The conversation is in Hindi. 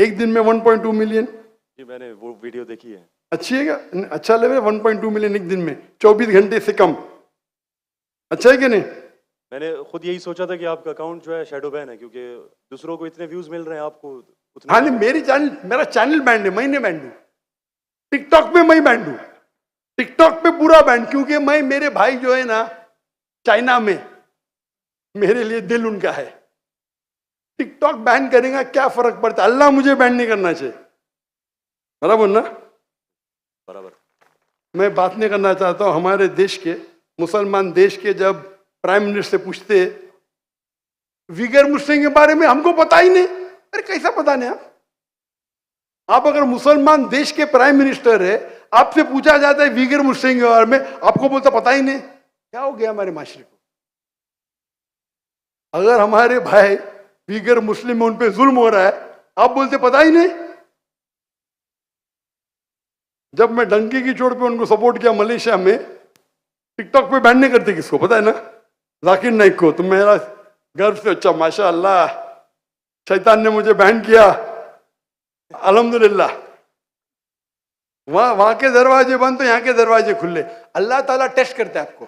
एक दिन में 1.2 मिलियन। जी मैंने वो वीडियो देखी है। अच्छी है क्या? अच्छा लेवल 1.2 मिलियन एक दिन में 24 घंटे से कम, अच्छा है कि नहीं? मैंने खुद यही सोचा था कि आपका अकाउंट जो है शैडो बैन है, क्योंकि दूसरों को इतने व्यूज मिल रहे हैं, आपको उतने हाँ नहीं, मेरा चैनल बैंड है, मैं नहीं बैंड हूं। टिकटॉक पे मैं बैंड हूं, टिकटॉक पे पूरा बैंड, क्योंकि मैं, मेरे भाई जो है ना चाइना में, मेरे लिए दिल उनका है। टिकटॉक बैन करेगा क्या फर्क पड़ता है, अल्लाह मुझे बैन नहीं करना चाहिए, बराबर ना? बराबर। मैं बात नहीं करना चाहता हूं हमारे देश के, मुसलमान देश के, जब प्राइम मिनिस्टर से पूछते विगर मुस्लिम के बारे में, हमको पता ही नहीं। अरे कैसा पता नहीं? आप अगर मुसलमान देश के प्राइम मिनिस्टर है, आपसे पूछा जाता है विगर मुस्लिम के बारे में, आपको बोलता पता ही नहीं। क्या हो गया हमारे माशरे को? अगर हमारे भाई विगर मुस्लिम में उन पे जुल्म हो रहा है, आप बोलते पता ही नहीं। जब मैं डंकी की चोट पे उनको सपोर्ट किया मलेशिया में, टिकटॉक पे बैन नहीं करते किसको, पता है ना? जाकिर नाइक को। तो मेरा गर्व से, अच्छा माशाअल्लाह, शैतान ने मुझे बैन किया, अल्हम्दुलिल्लाह। वहां के दरवाजे बंद तो यहाँ के दरवाजे खुले। अल्लाह ताला टेस्ट करते हैं आपको।